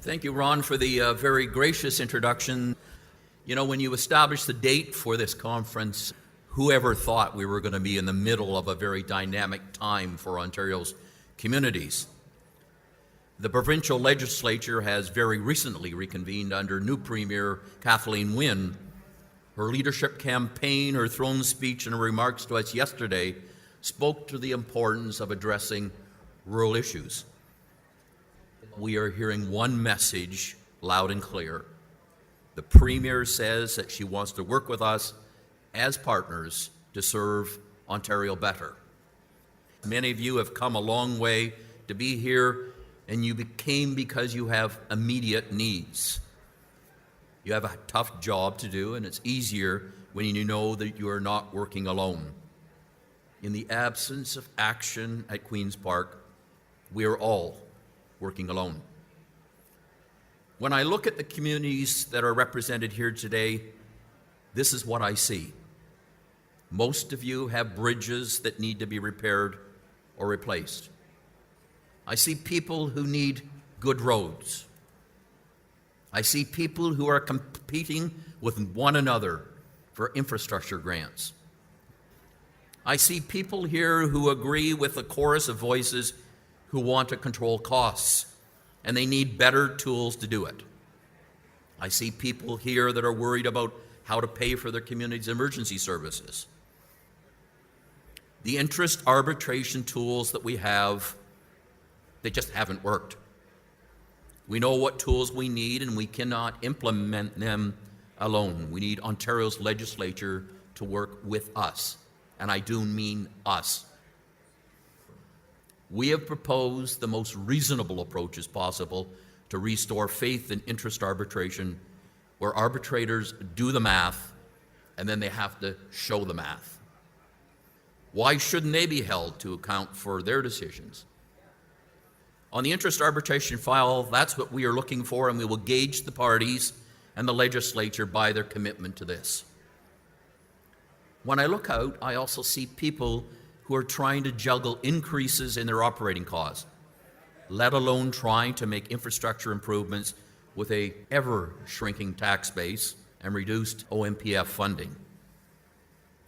Thank you, Ron, for the very gracious introduction. You know, when you established the date for this conference, whoever thought we were going to be in the middle of a very dynamic time for Ontario's communities? The provincial legislature has very recently reconvened under new Premier Kathleen Wynne. Her leadership campaign, her throne speech, and her remarks to us yesterday spoke to the importance of addressing rural issues. We are hearing one message loud and clear. The Premier says that she wants to work with us as partners to serve Ontario better. Many of you have come a long way to be here, and you came because you have immediate needs. You have a tough job to do, and it's easier when you know that you are not working alone. In the absence of action at Queen's Park, we are all working alone. When I look at the communities that are represented here today, this is what I see. Most of you have bridges that need to be repaired or replaced. I see people who need good roads. I see people who are competing with one another for infrastructure grants. I see people here who agree with the chorus of voices who want to control costs, and they need better tools to do it. I see people here that are worried about how to pay for their community's emergency services. The interest arbitration tools that we have, they just haven't worked. We know what tools we need, and we cannot implement them alone. We need Ontario's legislature to work with us, and I do mean us. We have proposed the most reasonable approaches possible to restore faith in interest arbitration, where arbitrators do the math, and then they have to show the math. Why shouldn't they be held to account for their decisions? On the interest arbitration file, that's what we are looking for, and we will gauge the parties and the legislature by their commitment to this. When I look out, I also see people who are trying to juggle increases in their operating costs, let alone trying to make infrastructure improvements with a ever-shrinking tax base and reduced OMPF funding.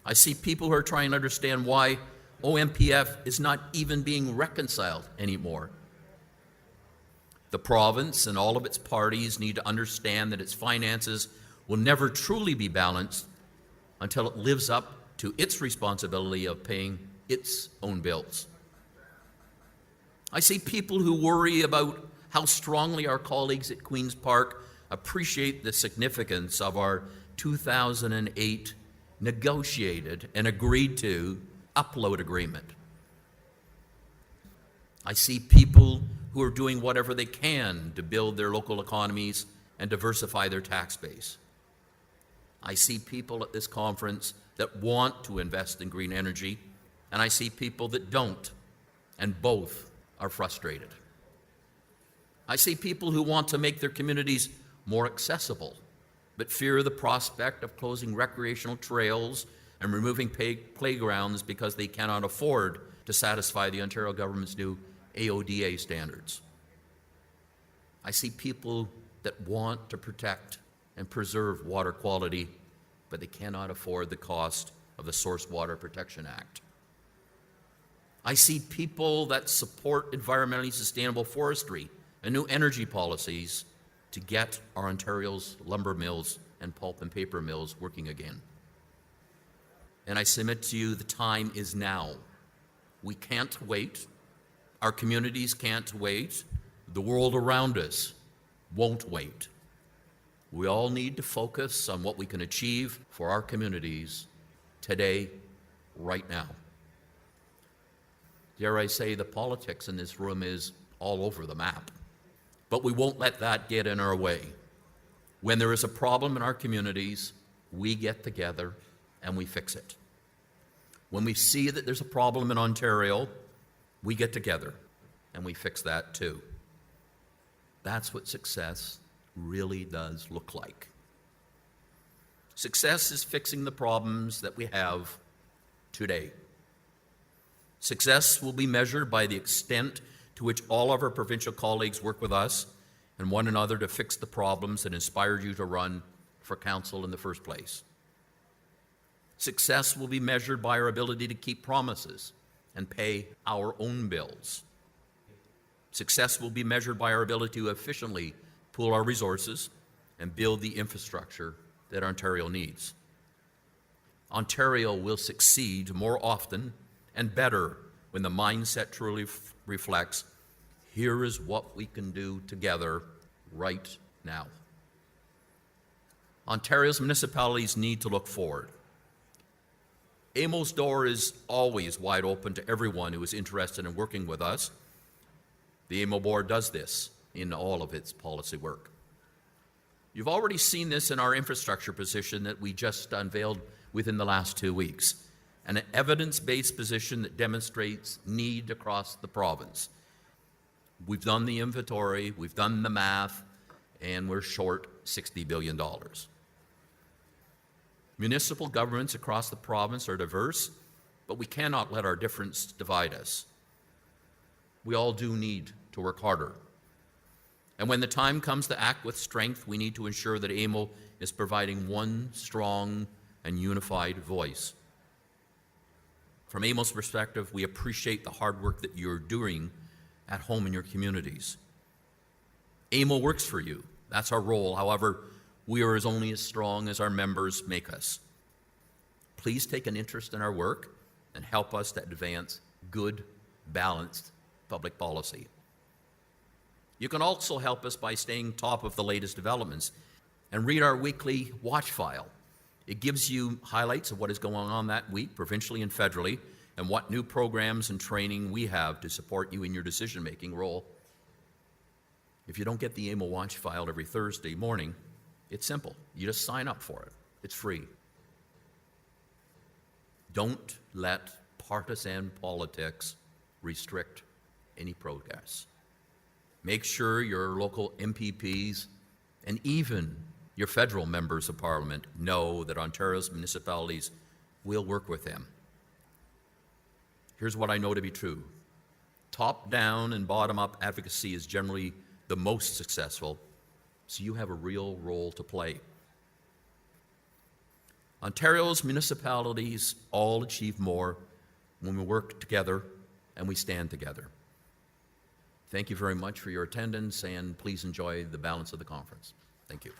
I see people who are trying to understand why OMPF is not even being reconciled anymore. The province and all of its parties need to understand that its finances will never truly be balanced until it lives up to its responsibility of paying its own bills. I see people who worry about how strongly our colleagues at Queen's Park appreciate the significance of our 2008 negotiated and agreed to upload agreement. I see people who are doing whatever they can to build their local economies and diversify their tax base. I see people at this conference that want to invest in green energy, and I see people that don't, and both are frustrated. I see people who want to make their communities more accessible, but fear the prospect of closing recreational trails and removing playgrounds because they cannot afford to satisfy the Ontario government's new AODA standards. I see people that want to protect and preserve water quality, but they cannot afford the cost of the Source Water Protection Act. I see people that support environmentally sustainable forestry and new energy policies to get our Ontario's lumber mills and pulp and paper mills working again. And I submit to you, the time is now. We can't wait. Our communities can't wait. The world around us won't wait. We all need to focus on what we can achieve for our communities today, right now. Dare I say, the politics in this room is all over the map. But we won't let that get in our way. When there is a problem in our communities, we get together and we fix it. When we see that there's a problem in Ontario, we get together and we fix that too. That's what success really does look like. Success is fixing the problems that we have today. Success will be measured by the extent to which all of our provincial colleagues work with us and one another to fix the problems that inspired you to run for council in the first place. Success will be measured by our ability to keep promises and pay our own bills. Success will be measured by our ability to efficiently pool our resources and build the infrastructure that Ontario needs. Ontario will succeed more often and better when the mindset truly reflects, here is what we can do together right now. Ontario's municipalities need to look forward. AMO's door is always wide open to everyone who is interested in working with us. The AMO board does this in all of its policy work. You've already seen this in our infrastructure position that we just unveiled within the last 2 weeks, an evidence-based position that demonstrates need across the province. We've done the inventory, we've done the math, and we're short $60 billion. Municipal governments across the province are diverse, but we cannot let our difference divide us. We all do need to work harder. And when the time comes to act with strength, we need to ensure that AMO is providing one strong and unified voice. From AMO's perspective, we appreciate the hard work that you're doing at home in your communities. AMO works for you. That's our role. However, we are only as strong as our members make us. Please take an interest in our work and help us to advance good, balanced public policy. You can also help us by staying top of the latest developments and read our weekly watch file. It gives you highlights of what is going on that week, provincially and federally, and what new programs and training we have to support you in your decision-making role. If you don't get the AMO watch file every Thursday morning, it's simple. You just sign up for it. It's free. Don't let partisan politics restrict any progress. Make sure your local MPPs and even your federal members of Parliament know that Ontario's municipalities will work with them. Here's what I know to be true. Top-down and bottom-up advocacy is generally the most successful, so you have a real role to play. Ontario's municipalities all achieve more when we work together and we stand together. Thank you very much for your attendance, and please enjoy the balance of the conference. Thank you.